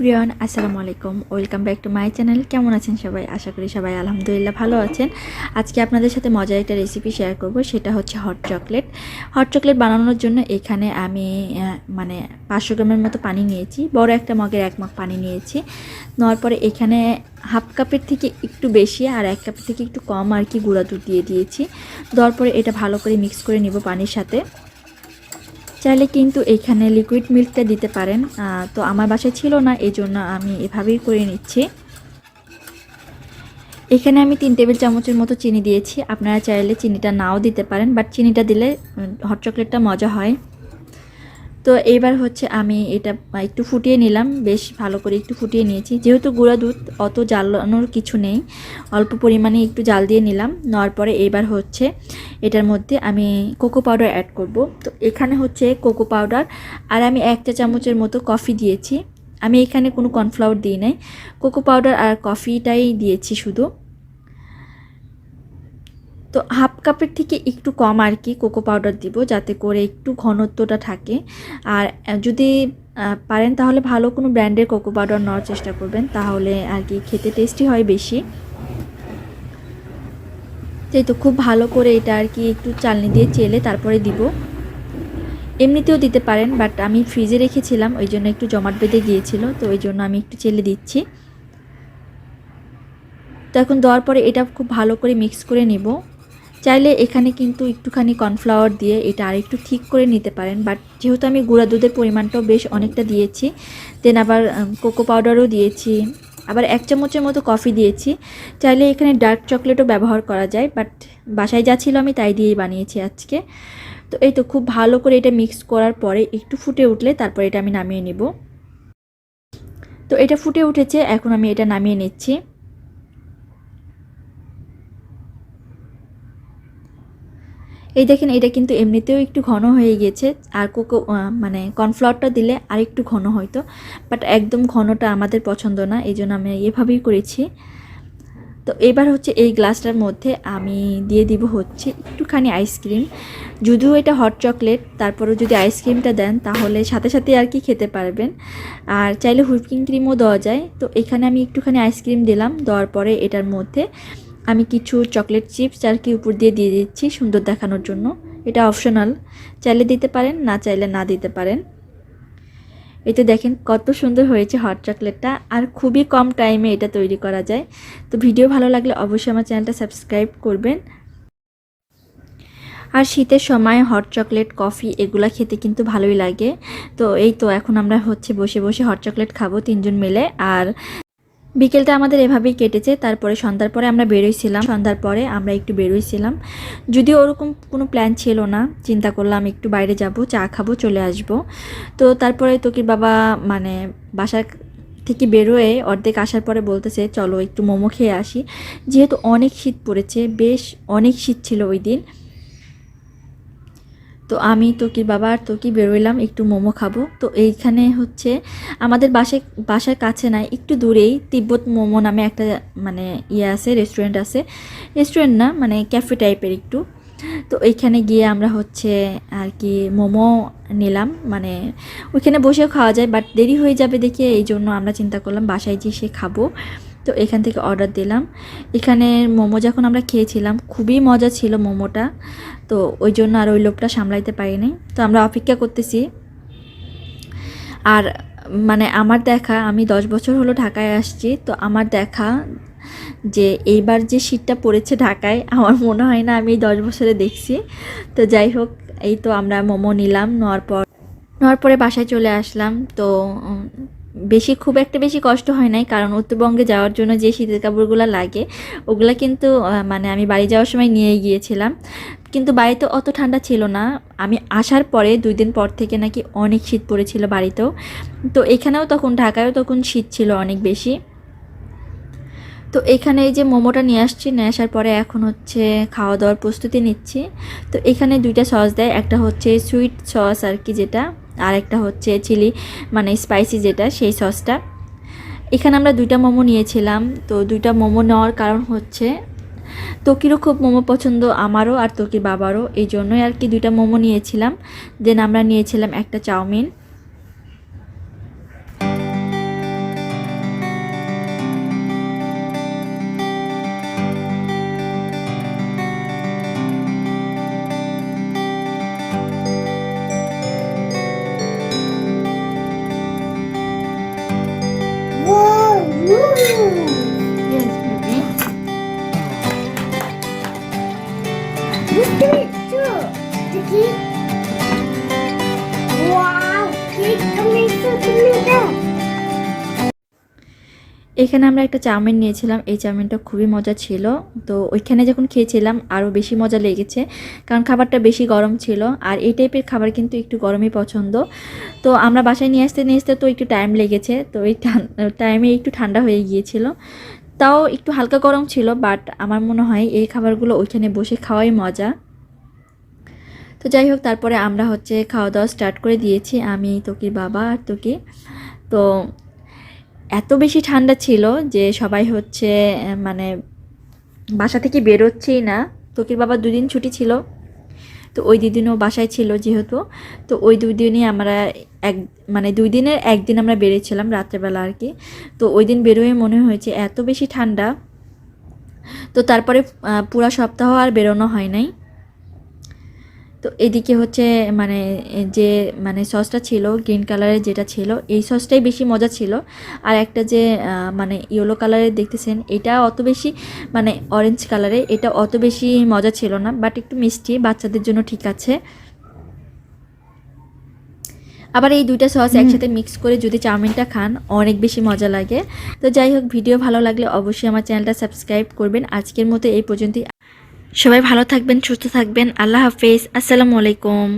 Everyone, আসসালামু আলাইকুম। Welcome back to my channel. কেমন আছেন সবাই? আশা করি সবাই আলহামদুলিল্লাহ ভালো আছেন। আজকে আপনাদের সাথে মজার একটা রেসিপি শেয়ার করব, সেটা হচ্ছে হট চকলেট। হট চকলেট বানানোর জন্য এখানে আমি 500 গ্রামের মতো পানি নিয়েছি। বড় একটা মগের 1 মগ পানি নিয়েছি। নেওয়ার পরে এখানে হাফ কাপের থেকে একটু বেশি আর 1 কাপের থেকে একটু কম আর কি গুঁড়া দুধ দিয়ে দিয়েছি। দেওয়ার পরে এটা ভালো করে মিক্স করে নিব পানির সাথে। চাইলে কিন্তু এখানে লিকুইড মিল্কটা দিতে পারেন, তো আমার বাসায় ছিল না, এই জন্য আমি এভাবেই করে নিচ্ছি। এখানে আমি 3 টেবিল চামচের মতো চিনি দিয়েছি। আপনারা চাইলে চিনিটা নাও দিতে পারেন, বাট চিনিটা দিলে হট চকলেটটা মজা হয়। তো এবার হচ্ছে আমি এটা একটু ফুটিয়ে নিলাম, বেশ ভালো করে একটু ফুটিয়ে নিয়েছি। যেহেতু গুঁড়া দুধ অত জ্বালানোর কিছু নেই, অল্প পরিমাণে একটু জাল দিয়ে নিলাম। নেওয়ার পরে এবার হচ্ছে এটার মধ্যে আমি কোকো পাউডার অ্যাড করব। তো এখানে হচ্ছে কোকো পাউডার আর আমি 1 চা চামচের মতো কফি দিয়েছি। আমি এখানে কোনো কর্নফ্লাওয়ার দিই নাই, কোকো পাউডার আর কফিটাই দিয়েছি শুধু। তো হাফ কাপের থেকে একটু কম আর কি কোকো পাউডার দিব, যাতে করে একটু ঘনত্বটা থাকে। আর যদি পারেন তাহলে ভালো কোনো ব্র্যান্ডের কোকো পাউডার নেওয়ার চেষ্টা করবেন, তাহলে আর কি খেতে টেস্টি হয় বেশি। তো খুব ভালো করে এটা আর কি একটু চালনি দিয়ে চেলে তারপরে দিব। এমনিতেও দিতে পারেন, বাট আমি ফ্রিজে রেখেছিলাম, ওই জন্য একটু জমাট বেঁধে গিয়েছিল, তো ওই জন্য আমি একটু চেলে দিচ্ছি। তো এখন দেওয়ার পরে এটা খুব ভালো করে মিক্স করে নিব। চাইলে এখানে কিন্তু একটুখানি কর্নফ্লাওয়ার দিয়ে এটা আরেকটু ঠিক করে নিতে পারেন, বাট যেহেতু আমি গুঁড়া দুধের পরিমাণটাও বেশ অনেকটা দিয়েছি, দেন আবার কোকো পাউডারও দিয়েছি, আবার 1 চামচের মতো কফি দিয়েছি। চাইলে এখানে ডার্ক চকলেটও ব্যবহার করা যায়, বাট বাসায় যা ছিল আমি তাই দিয়েই বানিয়েছি আজকে। তো এই তো খুব ভালো করে এটা মিক্স করার পরে একটু ফুটে উঠলে তারপরে এটা আমি নামিয়ে নিব। তো এটা ফুটে উঠেছে, এখন আমি এটা নামিয়ে নিচ্ছি। এই দেখেন, এটা কিন্তু এমনিতেও একটু ঘন হয়ে গেছে, আর কর্নফ্লাওয়ারটা দিলে আর একটু ঘন হয়তো, বাট একদম ঘনটা আমাদের পছন্দ না, এই জন্য আমি এভাবেই করেছি। তো এবার হচ্ছে এই গ্লাসটার মধ্যে আমি দিয়ে দিব হচ্ছে একটুখানি আইসক্রিম। যদিও এটা হট চকলেট, তারপরেও যদি আইসক্রিমটা দেন তাহলে সাথে সাথে আর কি খেতে পারবেন। আর চাইলে হুইপিং ক্রিমও দেওয়া যায়। তো এখানে আমি একটুখানি আইসক্রিম দিলাম, দেওয়ার পরে এটার মধ্যে আমি কিছু চকলেট চিপস আর কি উপর দিয়ে দিচ্ছি সুন্দর দেখানোর জন্য। এটা অপশনাল, চাইলে দিতে পারেন, না চাইলে না দিতে পারেন। এতে দেখেন কত সুন্দর হয়েছে হট চকলেটটা, আর খুবই কম টাইমে এটা তৈরি করা যায়। তো ভিডিও ভালো লাগলে অবশ্যই আমার চ্যানেলটা সাবস্ক্রাইব করবেন। আর শীতের সময় হট চকলেট, কফি এগুলা খেতে কিন্তু ভালোই লাগে। তো এই তো এখন আমরা হচ্ছে বসে বসে হট চকলেট খাবো 3 জন মিলে। আর বিকেলটা আমাদের এভাবেই কেটেছে। তারপরে সন্ধ্যার পরে আমরা একটু বেরোইছিলাম, যদিও ওরকম কোনো প্ল্যান ছিল না। চিন্তা করলাম একটু বাইরে যাব, চা খাবো, চলে আসব। তো তারপরে তোকির বাবা বাসার থেকে বেরোয় অর্ধেক আসার পরে বলতেছে চলো একটু মোমো খেয়ে আসি, যেহেতু অনেক শীত পড়েছে, বেশ অনেক শীত ছিল ওই দিন। তো আমি তোকির বাবা আর তোকি বেরোইলাম একটু মোমো খাবো। তো এইখানে হচ্ছে আমাদের বাসার কাছে না, একটু দূরেই তিব্বত মোমো নামে একটা আছে, রেস্টুরেন্ট আছে। রেস্টুরেন্ট না, ক্যাফে টাইপের একটু। তো এইখানে গিয়ে আমরা হচ্ছে আর কি মোমো নিলাম, ওইখানে বসেও খাওয়া যায়, বাট দেরি হয়ে যাবে দেখে এই জন্য আমরা চিন্তা করলাম বাসায় যেয়ে সে খাবো। তো এখান থেকে অর্ডার দিলাম। এখানে মোমো যখন আমরা খেয়েছিলাম খুবই মজা ছিল মোমোটা, তো ওই জন্য আর ওই লোভটা সামলাইতে পারিনি। তো আমরা অপেক্ষা করতেছি। আর আমার দেখা, আমি 10 বছর হলো ঢাকায় আসছি, তো আমার দেখা যে এইবার যে শীতটা পড়েছে ঢাকায়, আমার মনে হয় না আমি এই 10 বছরে দেখছি। তো যাই হোক, এই তো আমরা মোমো নিলাম, নেওয়ার পরে বাসায় চলে আসলাম। তো খুব একটা বেশি কষ্ট হয় নাই, কারণ উত্তরবঙ্গে যাওয়ার জন্য যে শীতের কাপড়গুলো লাগে ওগুলা কিন্তু আমি বাড়ি যাওয়ার সময় নিয়ে গিয়েছিলাম, কিন্তু বাড়িতে অত ঠান্ডা ছিল না। আমি আসার পরে 2 দিন পর থেকে নাকি অনেক শীত পড়েছিল বাড়িতেও। তো এখানেও তখন ঢাকায়ও তখন শীত ছিল অনেক বেশি। তো এখানে এই যে মোমোটা নিয়ে আসার পরে এখন হচ্ছে খাওয়া দাওয়ার প্রস্তুতি নিচ্ছি। তো এখানে 2টা সস দেয়, একটা হচ্ছে সুইট সস আর কি যেটা, আর একটা হচ্ছে চিলি স্পাইসি যেটা, সেই সসটা। এখানে আমরা 2টা মোমো নিয়েছিলাম। তো 2টা মোমো নেওয়ার কারণ হচ্ছে তোকিরও খুব মোমো পছন্দ, আমারও আর তোকির বাবারও, এই জন্যই আর কি 2টা মোমো নিয়েছিলাম। দেন আমরা নিয়েছিলাম একটা chowmein. Yes, baby. Look at it too. The cake. Wow, cake tomato. এখানে আমরা একটা চাউমিন নিয়েছিলাম, এই চাউমিনটা খুবই মজা ছিল। তো ওইখানে যখন খেয়েছিলাম আরও বেশি মজা লেগেছে, কারণ খাবারটা বেশি গরম ছিল। আর এই টাইপের খাবার কিন্তু একটু গরমই পছন্দ। তো আমরা বাসায় নিয়ে আসতে তো একটু টাইম লেগেছে, তো এই টাইমে একটু ঠান্ডা হয়ে গিয়েছিল। তাও একটু হালকা গরম ছিল, বাট আমার মনে হয় এই খাবারগুলো ওইখানে বসে খাওয়াই মজা। তো যাই হোক, তারপরে আমরা হচ্ছে খাওয়া দাওয়া স্টার্ট করে দিয়েছি, আমি, তোকির বাবা আর তোকি। তো এত বেশি ঠান্ডা ছিল যে সবাই হচ্ছে মানে বাসা থেকে বেরোচ্ছেই না। তোকির বাবা 2 দিন ছুটি ছিল, তো ওই 2 দিনও বাসায় ছিল যেহেতু। তো ওই 2 দিনই আমরা এক মানে 2 দিনের একদিন আমরা বেরিয়েছিলাম রাত্রেবেলা আর কি। তো ওই দিন বেরোয় মনে হয়েছে এত বেশি ঠান্ডা। তো তারপরে পুরা সপ্তাহ আর বেরোনো হয় নাই। তো এদিকে হচ্ছে মানে যে মানে সসটা ছিল গ্রিন কালারের যেটা ছিল, এই সসটাই বেশি মজা ছিল। আর একটা যে মানে ইয়েলো কালারের দেখতেছেন, এটা অত বেশি মানে অরেঞ্জ কালারের, এটা অত বেশি মজা ছিল না, বাট একটু মিষ্টি, বাচ্চাদের জন্য ঠিক আছে। আবার এই 2টা সস একসাথে মিক্স করে যদি চাউমিনটা খান অনেক বেশি মজা লাগে। তো যাই হোক, ভিডিও ভালো লাগলে অবশ্যই আমার চ্যানেলটা সাবস্ক্রাইব করবেন। আজকের মতো এই পর্যন্তই। সবাই ভালো থাকবেন, সুস্থ থাকবেন। আল্লাহ হাফেজ, আসসালামু আলাইকুম।